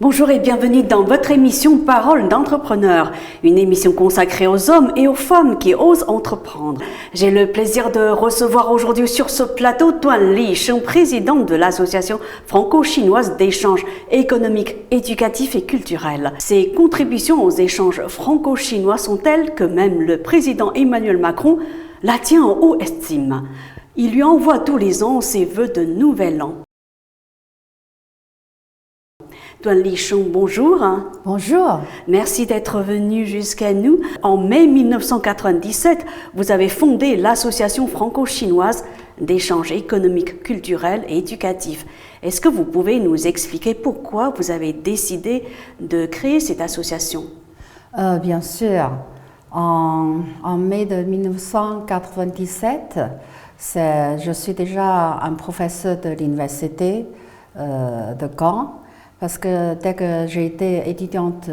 Bonjour et bienvenue dans votre émission Parole d'entrepreneur, une émission consacrée aux hommes et aux femmes qui osent entreprendre. J'ai le plaisir de recevoir aujourd'hui sur ce plateau Tuan Li Sheng, président de l'association franco-chinoise d'échanges économiques, éducatifs et culturels. Ses contributions aux échanges franco-chinois sont telles que même le président Emmanuel Macron la tient en haute estime. Il lui envoie tous les ans ses vœux de nouvel an. Tuan Li Sheng, bonjour. Bonjour. Merci d'être venu jusqu'à nous. En mai 1997, vous avez fondé l'association franco-chinoise d'échanges économiques, culturels et éducatifs. Est-ce que vous pouvez nous expliquer pourquoi vous avez décidé de créer cette association? Bien sûr. En mai de 1997, je suis déjà un professeur de l'université de Caen. Parce que dès que j'ai été étudiante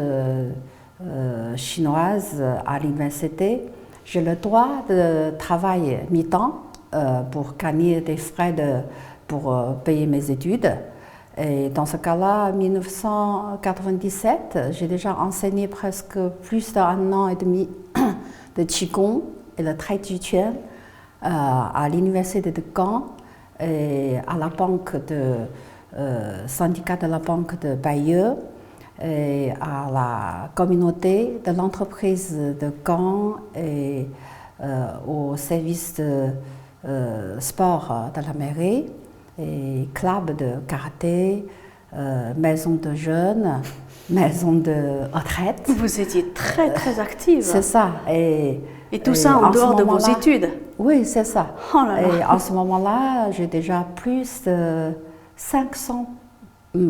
chinoise à l'université, j'ai le droit de travailler mi-temps pour gagner des frais pour payer mes études. Et dans ce cas-là, en 1997, j'ai déjà enseigné presque plus d'1 an et demi de Qigong et le Tai Chi Chuan à l'université de Caen et à la banque syndicat de la Banque de Bayeux et à la communauté de l'entreprise de Caen et au service de sport de la mairie et club de karaté, maison de jeunes, maison de retraite. Vous étiez très active. C'est ça. Et tout ça en dehors de vos études? Oui, c'est ça. Oh là là. Et en ce moment-là, j'ai déjà plus de 500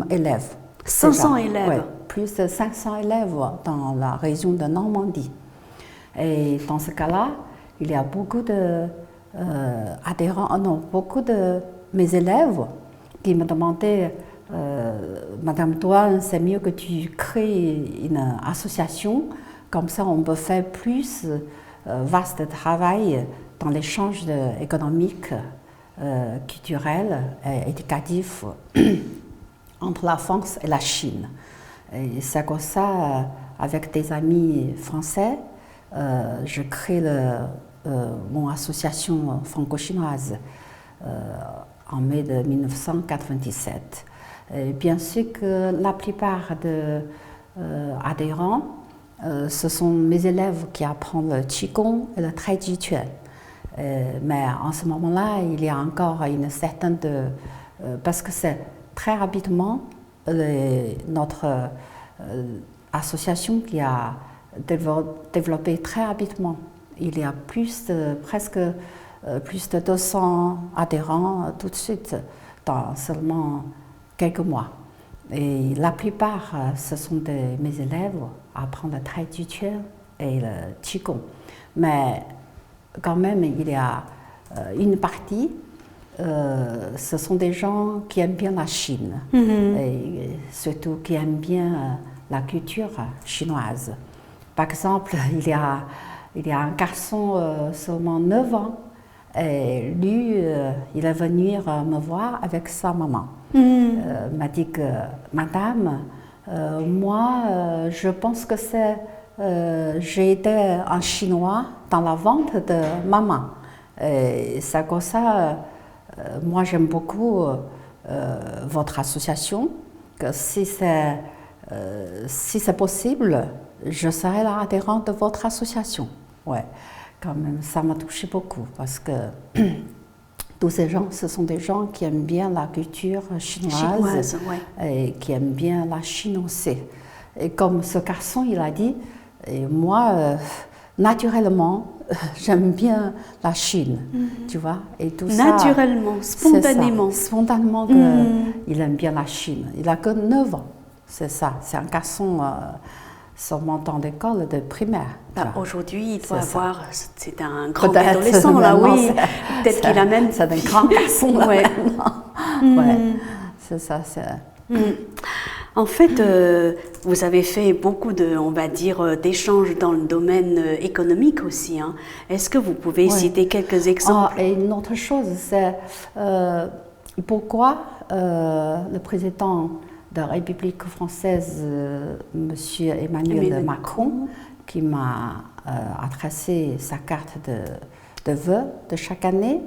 élèves. 500 élèves? Oui, plus de 500 élèves dans la région de Normandie. Et dans ce cas-là, il y a beaucoup beaucoup de mes élèves qui me demandaient Madame Tuan, c'est mieux que tu crées une association, comme ça on peut faire plus vaste travail dans l'échange économique, culturel et éducatif entre la France et la Chine. Et c'est comme ça, avec des amis français, je crée mon association franco-chinoise en mai de 1997. Et bien sûr que la plupart des adhérents, ce sont mes élèves qui apprennent le Qigong et le Tai Chi Chuan. Mais en ce moment-là, il y a encore une certaine parce que c'est très rapidement notre association qui a développé très rapidement. Il y a presque plus de 200 adhérents tout de suite dans seulement quelques mois. Et la plupart, ce sont mes élèves apprennent le Tai Chi Chuan et le Qigong. Mais quand même, il y a une partie, ce sont des gens qui aiment bien la Chine, et surtout qui aiment bien la culture chinoise. Par exemple, il y a un garçon seulement 9 ans, et lui, il est venu me voir avec sa maman. M'a dit que, Madame, moi, je pense que j'ai été en chinois dans la vente de maman. C'est comme ça, moi j'aime beaucoup votre association, que si c'est possible, je serai l'adhérente de votre association. Ouais, quand même, ça m'a touché beaucoup parce que tous ces gens, ce sont des gens qui aiment bien la culture chinoise et qui aiment bien la Chine aussi. Et comme ce garçon, il a dit, et moi, naturellement, j'aime bien la Chine, tu vois. Et tout naturellement, spontanément. Spontanément, il aime bien la Chine. Il n'a que 9 ans, c'est ça. C'est un garçon seulement dans l'école de primaire. Aujourd'hui, il doit avoir, c'est un grand adolescent, là, oui. Peut-être qu'il a même... C'est un grand garçon, là, ouais. C'est ça, En fait, vous avez fait beaucoup d'échanges dans le domaine économique aussi. Hein. Est-ce que vous pouvez citer quelques exemples? Et une autre chose, c'est pourquoi le président de la République française, M. Emmanuel Macron, qui m'a adressé sa carte de vœux de chaque année,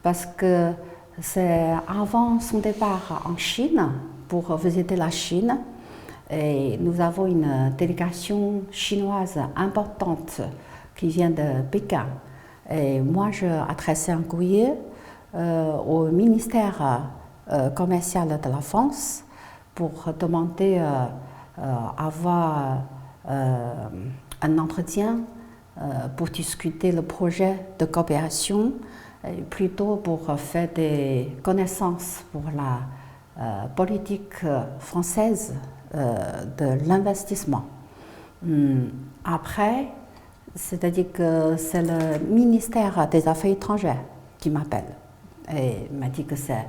parce que c'est avant son départ en Chine, pour visiter la Chine, et nous avons une délégation chinoise importante qui vient de Pékin. Et moi, j'ai adressé un courrier au ministère commercial de la France pour demander avoir un entretien pour discuter le projet de coopération, et plutôt pour faire des connaissances pour la politique française de l'investissement. Après, c'est-à-dire que c'est le ministère des Affaires étrangères qui m'appelle et m'a dit que c'est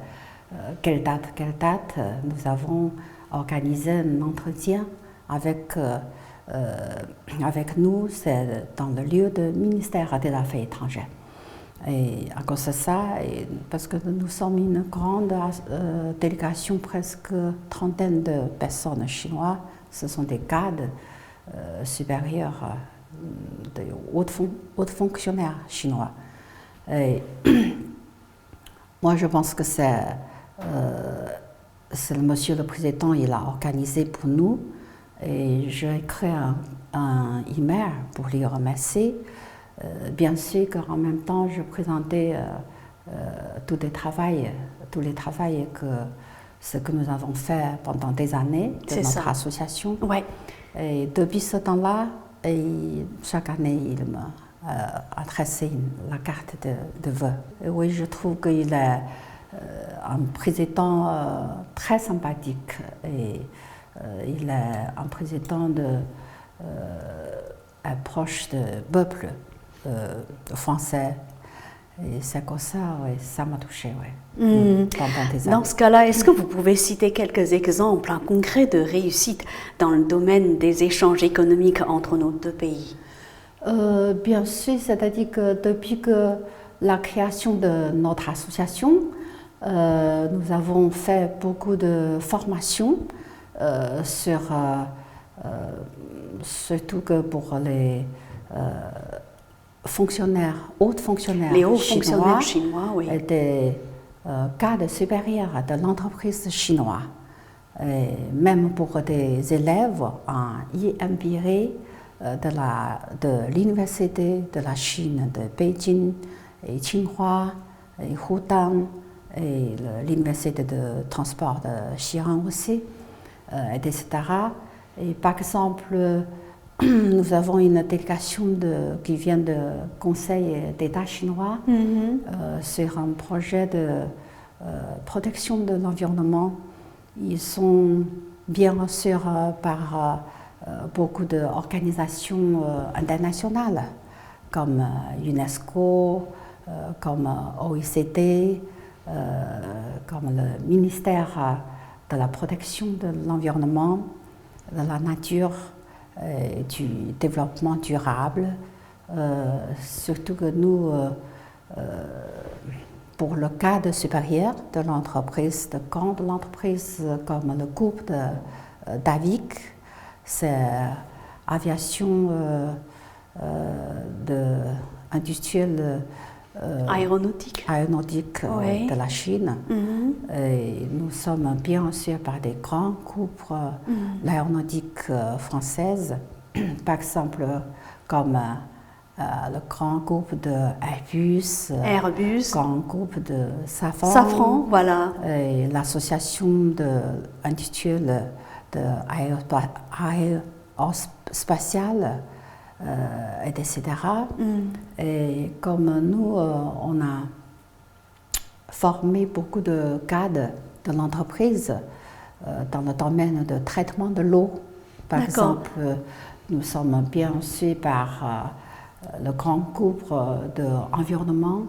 quelle date, nous avons organisé un entretien avec nous, c'est dans le lieu du ministère des Affaires étrangères. Et à cause de ça, parce que nous sommes une grande délégation, presque trentaine de personnes chinoises, ce sont des cadres supérieurs, de hauts fonctionnaires chinois. Et moi, je pense que c'est le monsieur le président, il a organisé pour nous. Et j'ai écrit un email pour lui remercier. Bien sûr qu'en même temps, je présentais tous les travaux que nous avons fait pendant des années de notre association. Ouais. Et depuis ce temps-là, chaque année, il m'a adressé la carte de vœux. Et oui, je trouve qu'il est un président très sympathique. Et il est un président proche du peuple français. Et c'est comme ça, ouais, ça m'a touché. Ouais. Dans ce cas-là, est-ce que vous pouvez citer quelques exemples concrets de réussite dans le domaine des échanges économiques entre nos deux pays? Bien sûr, c'est-à-dire que depuis que la création de notre association, nous avons fait beaucoup de formations surtout que pour les hauts fonctionnaires chinois, oui. Et des cadres supérieurs de l'entreprise chinoise. Et même pour des élèves en IMBRE de l'Université de la Chine de Beijing, et Tsinghua, et Hudan, et l'Université de transport de Xi'an aussi, etc. Et par exemple, nous avons une délégation qui vient du Conseil d'État chinois sur un projet de protection de l'environnement. Ils sont bien sûr par beaucoup d'organisations internationales comme UNESCO, comme OECD, comme le ministère de la protection de l'environnement, de la nature, du développement durable. Surtout que nous, pour le cadre supérieur de l'entreprise, de grande entreprise comme le groupe d'Avic, c'est aviation industrielle aéronautique de la Chine. Et nous sommes bien sûr par des grands groupes l'aéronautique française, par exemple comme le grand groupe de Airbus, grand groupe de Safran, voilà. Et l'association industrielle aérospatiale, etc. Et comme nous, on a formé beaucoup de cadres de l'entreprise dans le domaine de traitement de l'eau. Par exemple, nous sommes bien reçus par le grand groupe d'environnement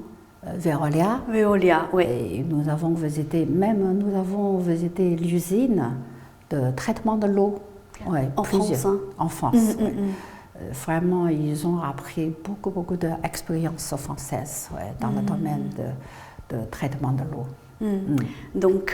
Veolia. Veolia, oui. Et nous avons visité l'usine de traitement de l'eau. Ouais, en France, hein. En France, oui. Vraiment, ils ont appris beaucoup d'expériences françaises dans le domaine de traitement de l'eau. Donc,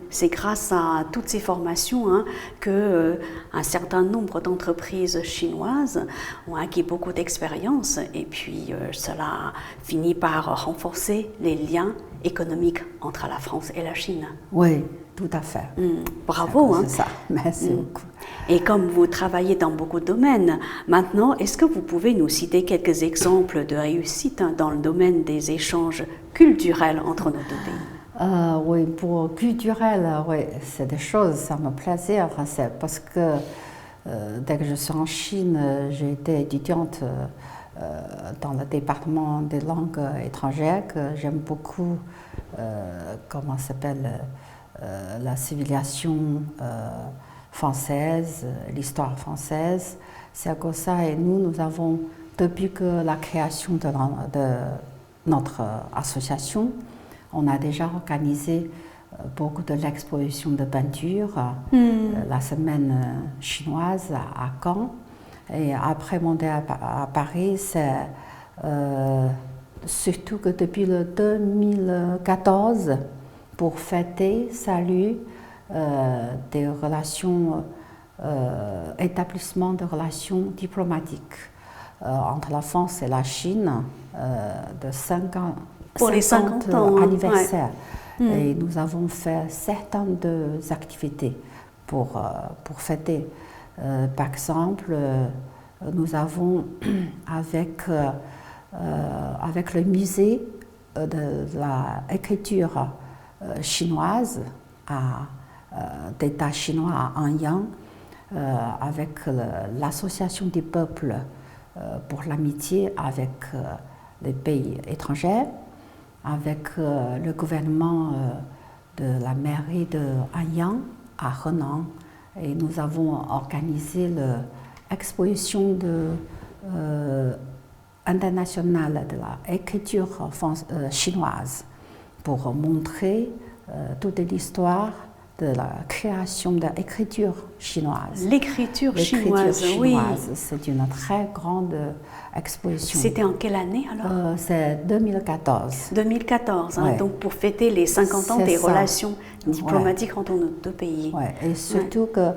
c'est grâce à toutes ces formations hein, que un certain nombre d'entreprises chinoises ont acquis beaucoup d'expérience et puis cela finit par renforcer les liens économiques entre la France et la Chine. Oui, tout à fait. Bravo. C'est ça. Merci beaucoup. Et comme vous travaillez dans beaucoup de domaines, maintenant, est-ce que vous pouvez nous citer quelques exemples de réussite hein, dans le domaine des échanges culturels entre nos deux pays? Oui, pour culturel, oui, c'est des choses, ça me plaisir, c'est parce que dès que je suis en Chine, j'ai été étudiante dans le département des langues étrangères, que j'aime beaucoup, comment s'appelle, la civilisation française, l'histoire française. C'est comme ça, et nous avons, depuis que la création de notre association, on a déjà organisé beaucoup de l'exposition de peinture, la semaine chinoise à Caen. Et après monter à Paris, c'est surtout que depuis le 2014, pour fêter, salut, des relations, établissement de relations diplomatiques entre la France et la Chine de 5 ans. Pour les 50 ans anniversaire. Ouais. Et nous avons fait certaines activités pour fêter. Par exemple, nous avons avec le musée de l'écriture chinoise d'État chinois à Anyang, avec l'association des peuples pour l'amitié avec les pays étrangers, avec le gouvernement de la mairie de Anyang à Henan, et nous avons organisé l'exposition internationale de l'écriture chinoise pour montrer toute l'histoire de la création de l'écriture chinoise. L'écriture chinoise, oui. C'est une très grande exposition. C'était en quelle année alors? C'est 2014. 2014, hein, ouais. Donc pour fêter les 50 ans des relations diplomatiques entre nos deux pays. Ouais. Et surtout que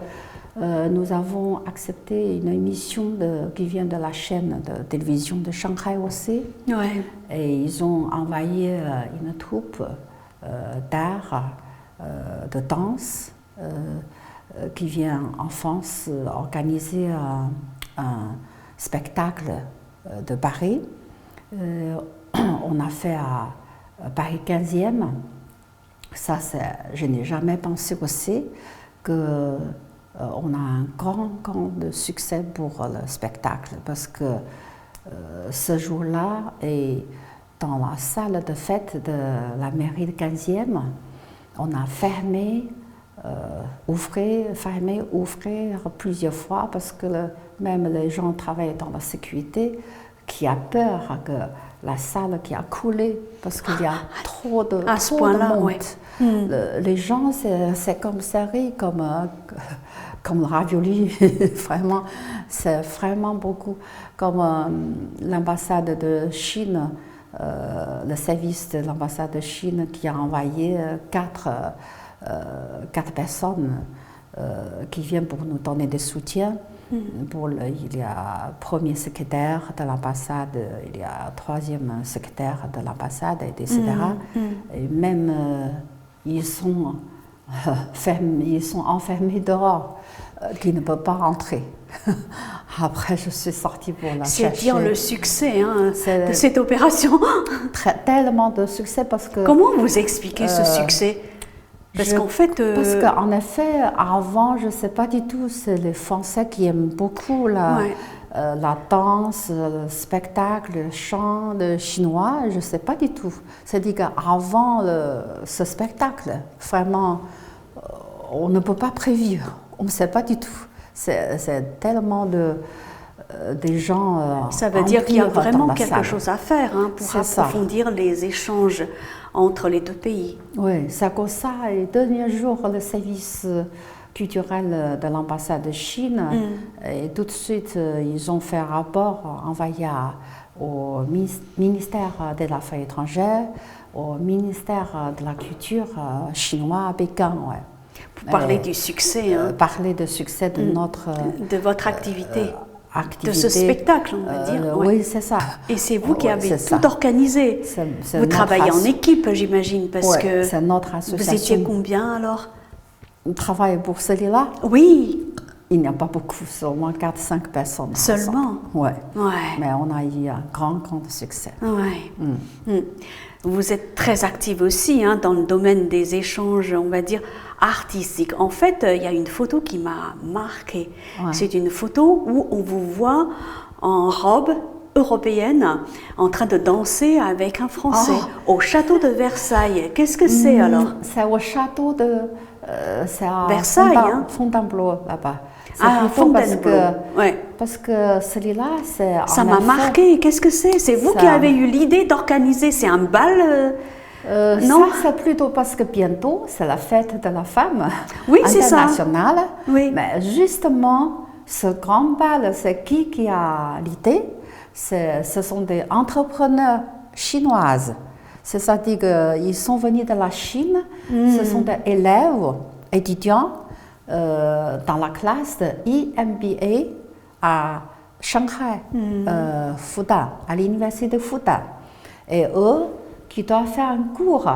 nous avons accepté une émission qui vient de la chaîne de télévision de Shanghai aussi. Ouais. Et ils ont envoyé une troupe d'art, de danse, qui vient en France organiser un spectacle de Paris. On a fait à Paris 15e. Ça, je n'ai jamais pensé aussi qu'on a un grand succès pour le spectacle, parce que ce jour-là, et dans la salle de fête de la mairie de 15e, on a fermé, ouvrir plusieurs fois, parce que même les gens travaillent dans la sécurité, qui a peur que la salle qui a coulé, parce qu'il y a trop de monde. Ouais. Les gens, c'est comme serré, comme le ravioli, vraiment, c'est vraiment beaucoup. Comme l'ambassade de Chine, le service de l'ambassade de Chine qui a envoyé 4 personnes qui viennent pour nous donner des soutiens. Il y a premier secrétaire de l'ambassade, il y a troisième secrétaire de l'ambassade, etc. Et même ils sont enfermés dehors, qui ne peuvent pas rentrer. Après, je suis sortie pour la chercher. C'est dire le succès de cette opération. Tellement de succès parce que... Comment vous expliquez ce succès? Parce qu'en effet, avant, je ne sais pas du tout, c'est les Français qui aiment beaucoup la danse, le spectacle, le chant, le chinois, je ne sais pas du tout. C'est-à-dire qu'avant ce spectacle, vraiment, on ne peut pas prévoir, on ne sait pas du tout. C'est tellement des gens... Ça veut dire qu'il y a vraiment quelque chose à faire pour approfondir les échanges entre les deux pays. Oui, c'est comme ça. Et le dernier jour, le service culturel de l'ambassade de Chine, et tout de suite, ils ont fait un rapport envoyé à au ministère des Affaires étrangères, au ministère de la culture chinois à Pékin. Ouais. Pour parler du succès. Parler du succès de notre... de votre activité. De ce spectacle, on va dire. Oui, c'est ça. Et c'est vous qui avez tout organisé. Vous travaillez en équipe, j'imagine, parce que c'est notre association. Vous étiez combien alors? On travaille pour celui-là? Oui. Il n'y a pas beaucoup, seulement 4-5 personnes. Seulement? Oui. Ouais. Mais on a eu un grand succès. Ouais. Vous êtes très active aussi dans le domaine des échanges, on va dire, artistiques. En fait, il y a une photo qui m'a marquée. Ouais. C'est une photo où on vous voit en robe européenne en train de danser avec un Français au château de Versailles. Qu'est-ce que c'est alors? C'est au château de Versailles, Fontainebleau là-bas. Fontainebleau. Parce que celui-là, c'est... Ça m'a marqué. Qu'est-ce que c'est? C'est vous qui avez eu l'idée d'organiser. C'est un bal non, c'est plutôt parce que bientôt, c'est la fête de la femme internationale. Oui. Mais justement, ce grand bal, c'est qui a l'idée? Ce sont des entrepreneurs chinoises. C'est-à-dire qu'ils sont venus de la Chine. Ce sont des élèves, étudiants, dans la classe de IMBA à Shanghai, Fudan, à l'université de Fudan. Et eux, qui doivent faire un cours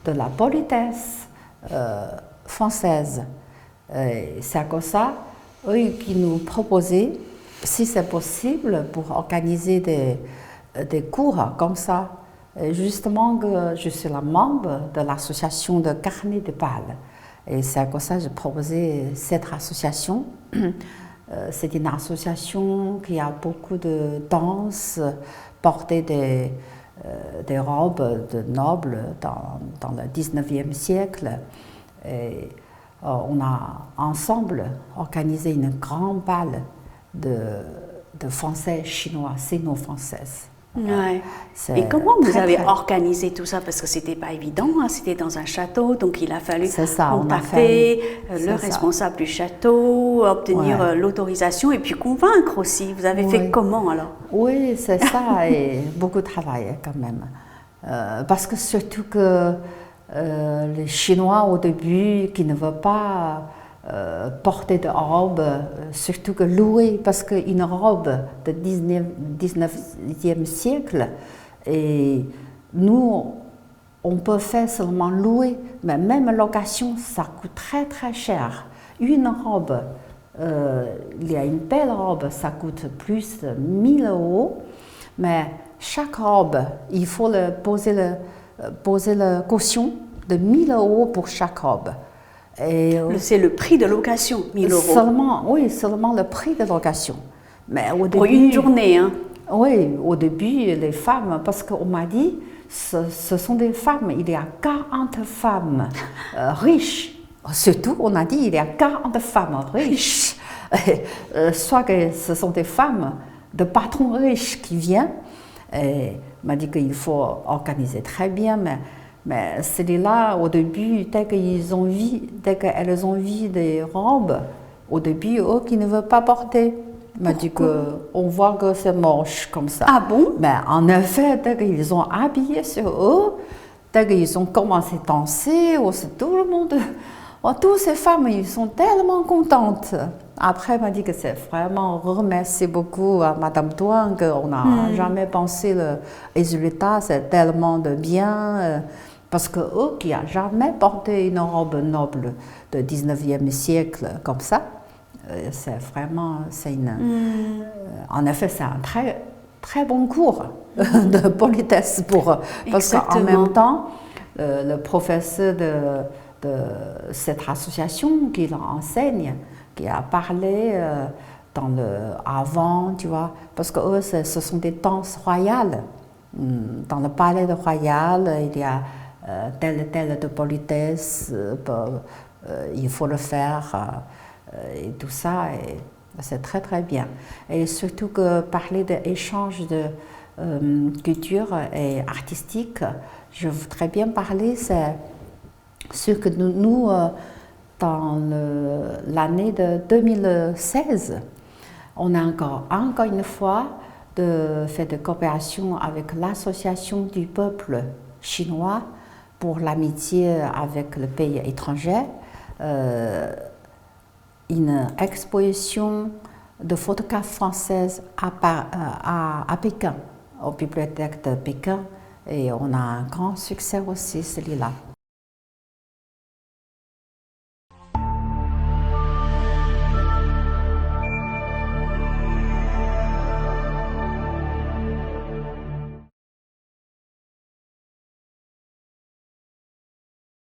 de la politesse française. C'est comme ça, eux qui nous proposaient, si c'est possible, pour organiser des cours comme ça. Et justement, que je suis la membre de l'association de carnet de bal. Et c'est comme ça que j'ai proposé cette association. C'est une association qui a beaucoup de danse, porter des robes de nobles dans le 19e siècle. Et on a ensemble organisé une grande bal de Français chinois, sino-françaises. Ouais. Et comment vous avez organisé tout ça? Parce que c'était pas évident, c'était dans un château, donc il a fallu contacter le responsable du château, obtenir l'autorisation et puis convaincre aussi. Vous avez fait comment alors? Oui, c'est ça, et beaucoup de travail quand même. Parce que surtout que les Chinois au début qui ne veulent pas porter de robe, surtout que louer, parce qu'une robe de 19e siècle, et nous, on peut faire seulement louer, mais même location, ça coûte très très cher. Une robe, il y a une belle robe, ça coûte plus de 1000 €, mais chaque robe, il faut poser le caution de 1000 € pour chaque robe. C'est le prix de location, 1000 €. Seulement le prix de location. Mais au pour début, une journée, Oui, au début, les femmes, parce qu'on m'a dit, ce sont des femmes, il y a 40 femmes riches. Surtout, on a dit, il y a 40 femmes riches. Soit que ce sont des femmes de patrons riches qui viennent. Et m'a dit qu'il faut organiser très bien, mais celui-là, au début, dès qu'elles ont vu des robes, au début, eux qui ne veulent pas porter. M'a dit qu'on voit que c'est moche comme ça. Ah bon? Mais en effet, dès qu'ils ont habillé sur eux, dès qu'ils ont commencé à danser, tout le monde, toutes ces femmes, ils sont tellement contentes. Après, elle m'a dit que c'est vraiment remercier beaucoup à Madame Tuan, qu'on n'a jamais pensé le résultat, c'est tellement de bien. Parce que eux qui n'ont jamais porté une robe noble de 19e siècle comme ça, c'est vraiment, en effet, c'est un très, très bon cours de politesse pour eux. Parce qu'en même temps, le professeur de cette association qui l'enseigne, qui a parlé avant, tu vois, parce que eux, ce sont des danses royales. Dans le palais royal, il y a telle de politesse, il faut le faire, et tout ça, et c'est très très bien. Et surtout que parler d'échanges de culture et artistique, je voudrais bien parler, c'est ce que nous dans l'année de 2016, on a encore une fois de faire de coopération avec l'association du peuple chinois pour l'amitié avec le pays étranger, une exposition de photographes françaises à Pékin, aux bibliothèques de Pékin, et on a un grand succès aussi celui-là.